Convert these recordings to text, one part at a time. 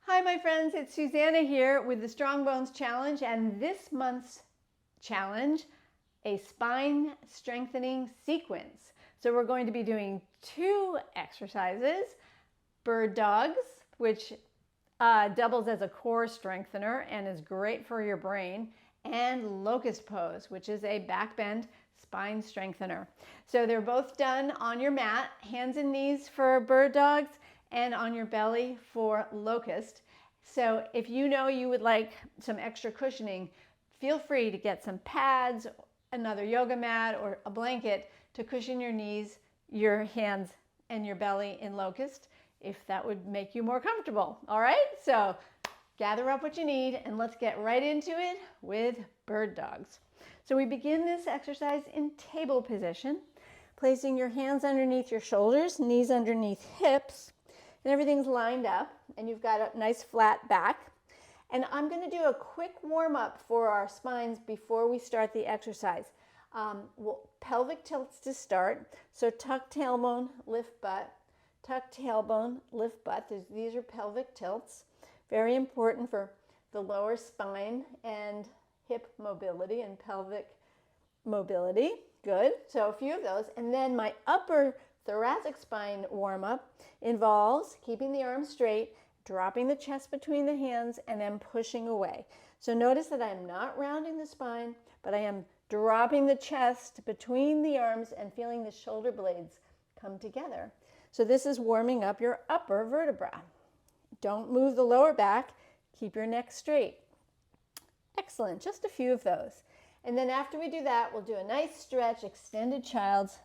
Hi my friends, it's Susannah here with the Strong Bones Challenge, and this month's challenge, a spine strengthening sequence. So we're going to be doing two exercises, bird dogs, which doubles as a core strengthener and is great for your brain, and locust pose, which is a back bend spine strengthener. So they're both done on your mat, hands and knees for bird dogs and on your belly for locust. So if you know you would like some extra cushioning, feel free to get some pads, another yoga mat, or a blanket to cushion your knees, your hands, and your belly in locust, if that would make you more comfortable. All right, so gather up what you need and let's get right into it with bird dogs. So we begin this exercise in table position, placing your hands underneath your shoulders, knees underneath hips, and everything's lined up, and you've got a nice flat back. And I'm going to do a quick warm-up for our spines before we start the exercise. Pelvic tilts to start, so tuck tailbone, lift butt, tuck tailbone, lift butt. These are pelvic tilts, very important for the lower spine and hip mobility and pelvic mobility. Good, so a few of those. And then my upper thoracic spine warm-up involves keeping the arms straight, dropping the chest between the hands, and then pushing away. So notice that I'm not rounding the spine, but I am dropping the chest between the arms and feeling the shoulder blades come together. So this is warming up your upper vertebra. Don't move the lower back. Keep your neck straight. Excellent, just a few of those. And then after we do that, we'll do a nice stretch, extended child's,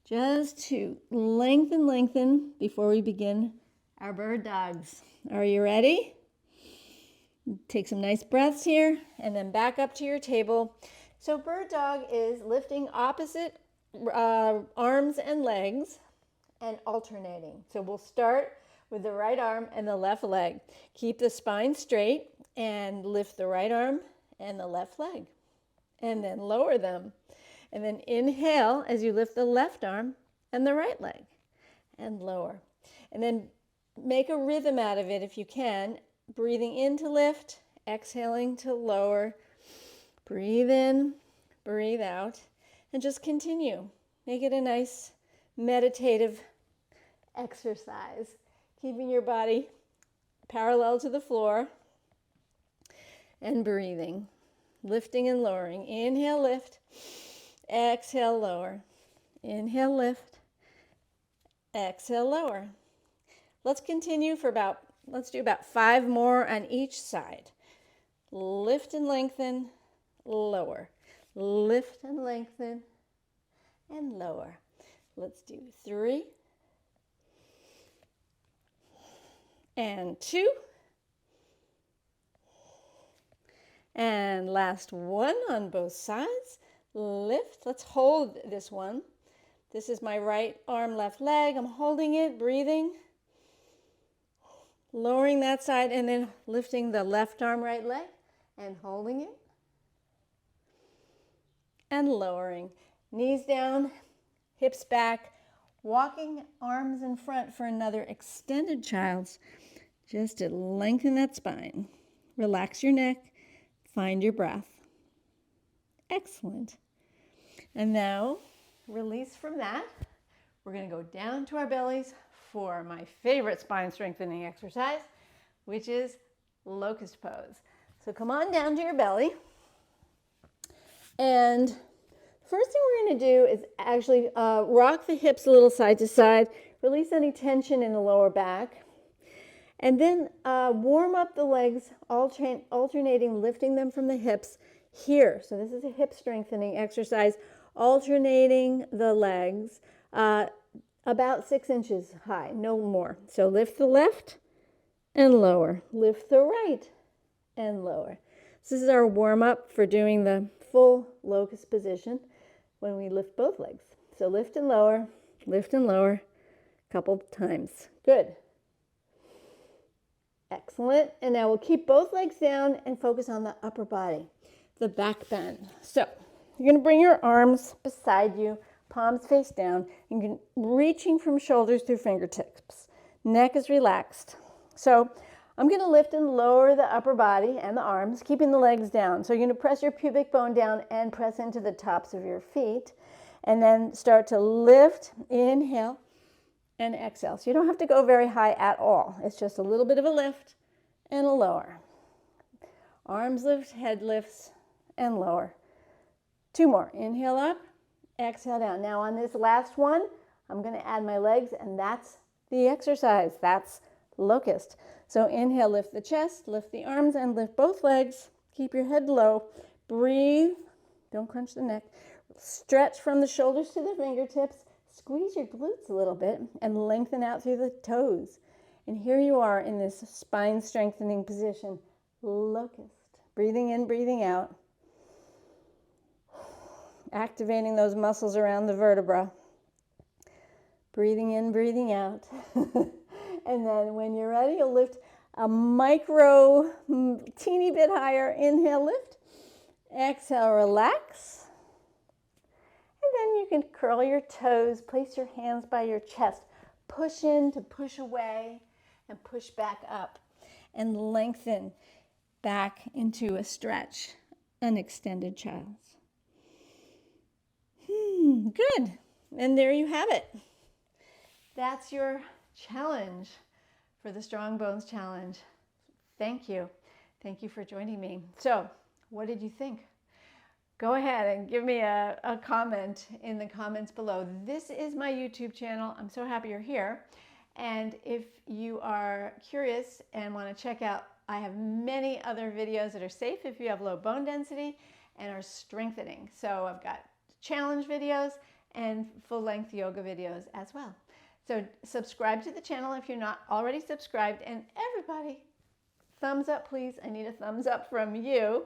just to lengthen before we begin our bird dogs. Are you ready? Take some nice breaths here and then back up to your table. So bird dog is lifting opposite arms and legs and alternating. So we'll start with the right arm and the left leg. Keep the spine straight and lift the right arm and the left leg. And then lower them. And then inhale as you lift the left arm and the right leg and lower. And then make a rhythm out of it if you can. Breathing in to lift, exhaling to lower. Breathe in, breathe out, and just continue. Make it a nice meditative exercise, keeping your body parallel to the floor and breathing, lifting and lowering. Inhale, lift, exhale, lower. Inhale, lift, exhale, lower. Let's continue for let's do about 5 more on each side. Lift and lengthen, lower. Lift and lengthen, and lower. Let's do 3, and 2, and last one on both sides. Lift. Let's hold this one. This is my right arm, left leg. I'm holding it, breathing, lowering that side, and then lifting the left arm, right leg, and holding it, and lowering. Knees down, hips back, walking arms in front for another extended child's, just to lengthen that spine. Relax your neck, find your breath. Excellent. And now, release from that. We're going to go down to our bellies for my favorite spine strengthening exercise, which is locust pose. So come on down to your belly. And the first thing we're going to do is actually rock the hips a little side to side, release any tension in the lower back, and then warm up the legs, alternating, lifting them from the hips here. So this is a hip strengthening exercise, alternating the legs about 6 inches high, no more. So lift the left and lower. Lift the right and lower. So this is our warm-up for doing the full locust position when we lift both legs. So lift and lower a couple times. Good. Excellent. And now we'll keep both legs down and focus on the upper body, the back bend. So you're going to bring your arms beside you, palms face down, and reaching from shoulders through fingertips. Neck is relaxed. So I'm going to lift and lower the upper body and the arms, keeping the legs down. So you're going to press your pubic bone down and press into the tops of your feet. And then start to lift, inhale, and exhale. So you don't have to go very high at all. It's just a little bit of a lift and a lower. Arms lift, head lifts, and lower. 2 more. Inhale up, exhale down. Now on this last one, I'm going to add my legs, and that's the exercise. That's Locust. So inhale, lift the chest, lift the arms, and lift both legs. Keep your head low. Breathe. Don't crunch the neck. Stretch from the shoulders to the fingertips. Squeeze your glutes a little bit and lengthen out through the toes. And here you are in this spine strengthening position. Locust. Breathing in, breathing out. Activating those muscles around the vertebra. Breathing in, breathing out. And then when you're ready, you'll lift a micro, teeny bit higher. Inhale, lift. Exhale, relax. And then you can curl your toes, place your hands by your chest. Push in to push away and push back up. And lengthen back into a stretch, an extended child's. Good. And there you have it. That's your challenge for the Strong Bones Challenge. Thank you. Thank you for joining me. So, what did you think? Go ahead and give me a comment in the comments below. This is my YouTube channel. I'm so happy you're here. And if you are curious and want to check out, I have many other videos that are safe if you have low bone density and are strengthening. So I've got challenge videos and full-length yoga videos as well. So subscribe to the channel if you're not already subscribed. And everybody, thumbs up, please. I need a thumbs up from you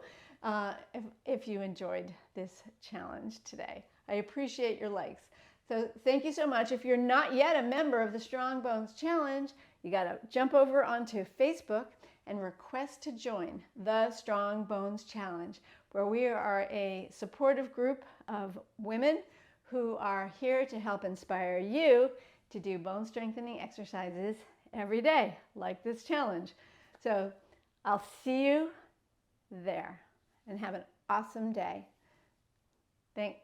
if you enjoyed this challenge today. I appreciate your likes. So thank you so much. If you're not yet a member of the Strong Bones Challenge, you got to jump over onto Facebook and request to join the Strong Bones Challenge, where we are a supportive group of women who are here to help inspire you to do bone strengthening exercises every day, like this challenge. So I'll see you there, and have an awesome day. Thanks.